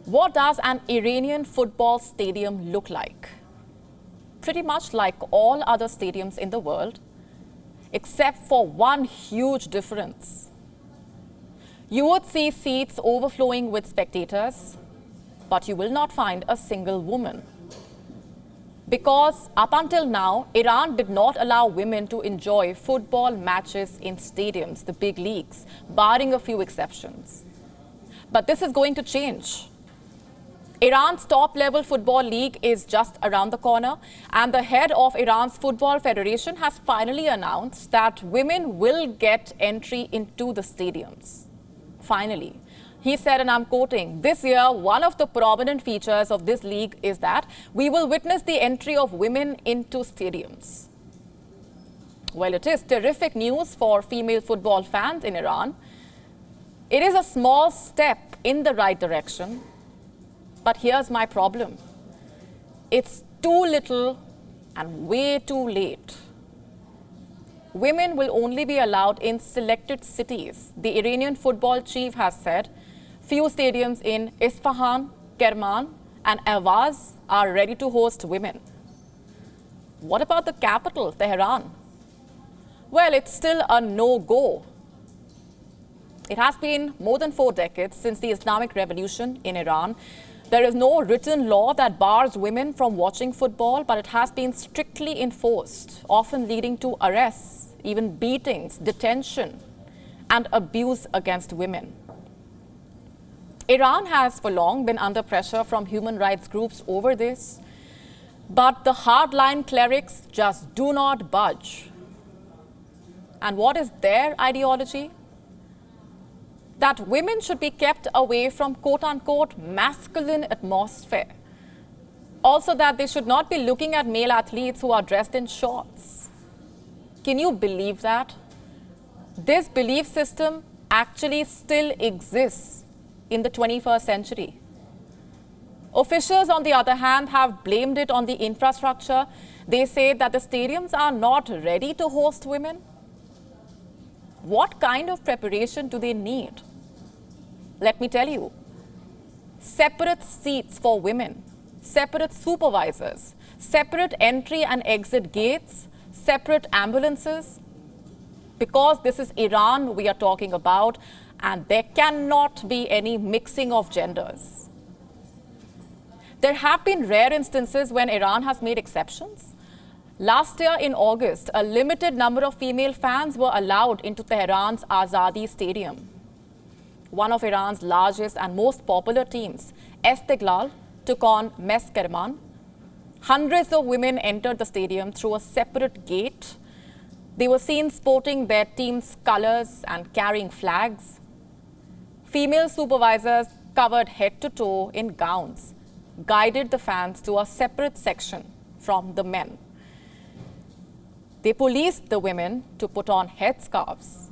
What does an Iranian football stadium look like? Pretty much like all other stadiums in the world, except for one huge difference. You would see seats overflowing with spectators, but you will not find a single woman. Because up until now, Iran did not allow women to enjoy football matches in stadiums, the big leagues, barring a few exceptions. But this is going to change. Iran's top-level football league is just around the corner, and the head of Iran's Football Federation has finally announced that women will get entry into the stadiums. Finally. He said, and I'm quoting, "This year, one of the prominent features of this league is that we will witness the entry of women into stadiums." Well, it is terrific news for female football fans in Iran. It is a small step in the right direction. But here's my problem. It's too little and way too late. Women will only be allowed in selected cities. The Iranian football chief has said few stadiums in Isfahan, Kerman, and Ahvaz are ready to host women. What about the capital, Tehran? Well, it's still a no-go. It has been more than 4 decades since the Islamic Revolution in Iran. There is no written law that bars women from watching football, but it has been strictly enforced, often leading to arrests, even beatings, detention, and abuse against women. Iran has for long been under pressure from human rights groups over this, but the hardline clerics just do not budge. And what is their ideology? That women should be kept away from quote-unquote masculine atmosphere. Also that they should not be looking at male athletes who are dressed in shorts. Can you believe that? This belief system actually still exists in the 21st century. Officials, on the other hand, have blamed it on the infrastructure. They say that the stadiums are not ready to host women. What kind of preparation do they need? Let me tell you. Separate seats for women, separate supervisors, separate entry and exit gates, separate ambulances. Because this is Iran we are talking about, and there cannot be any mixing of genders. There have been rare instances when Iran has made exceptions. Last year in August, a limited number of female fans were allowed into Tehran's Azadi Stadium. One of Iran's largest and most popular teams, Istiklal, took on Mes Kerman. Hundreds of women entered the stadium through a separate gate. They were seen sporting their team's colors and carrying flags. Female supervisors, covered head to toe in gowns, guided the fans to a separate section from the men. They policed the women to put on headscarves.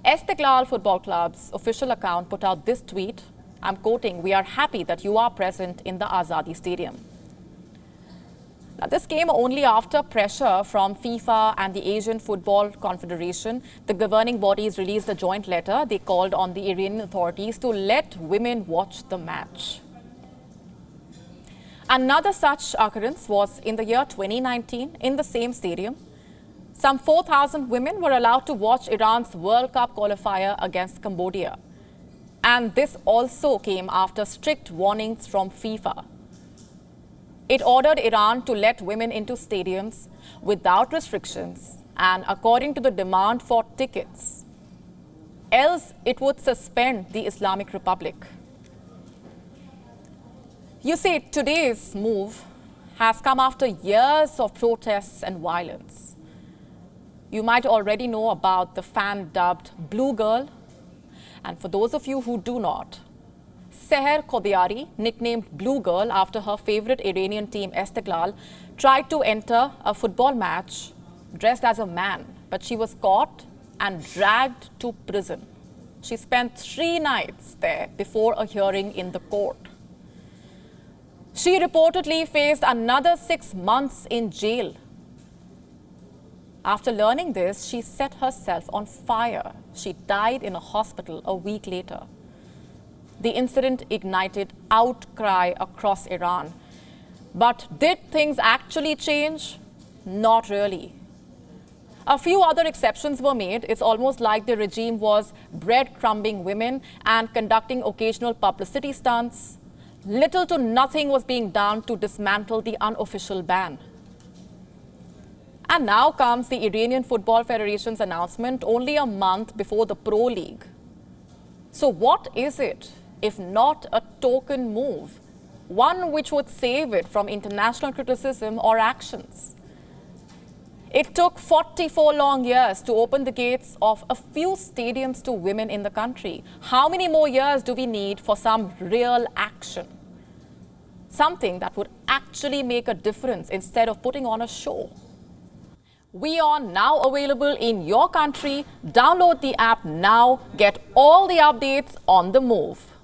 Istiklal Football Club's official account put out this tweet. I'm quoting, "We are happy that you are present in the Azadi Stadium." Now, this came only after pressure from FIFA and the Asian Football Confederation. The governing bodies released a joint letter. They called on the Iranian authorities to let women watch the match. Another such occurrence was in the year 2019 in the same stadium. Some 4,000 women were allowed to watch Iran's World Cup qualifier against Cambodia. And this also came after strict warnings from FIFA. It ordered Iran to let women into stadiums without restrictions and according to the demand for tickets. Else, it would suspend the Islamic Republic. You see, today's move has come after years of protests and violence. You might already know about the fan-dubbed Blue Girl. And for those of you who do not, Seher Khodiari, nicknamed Blue Girl after her favorite Iranian team Istiklal, tried to enter a football match dressed as a man, but she was caught and dragged to prison. She spent 3 nights there before a hearing in the court. She reportedly faced another 6 months in jail. After learning this, she set herself on fire. She died in a hospital a week later. The incident ignited outcry across Iran. But did things actually change? Not really. A few other exceptions were made. It's almost like the regime was breadcrumbing women and conducting occasional publicity stunts. Little to nothing was being done to dismantle the unofficial ban. And now comes the Iranian Football Federation's announcement only a month before the Pro League. So what is it, if not a token move? One which would save it from international criticism or actions. It took 44 long years to open the gates of a few stadiums to women in the country. How many more years do we need for some real action? Something that would actually make a difference instead of putting on a show. WION now available in your country. Download the app now. Get all the updates on the move.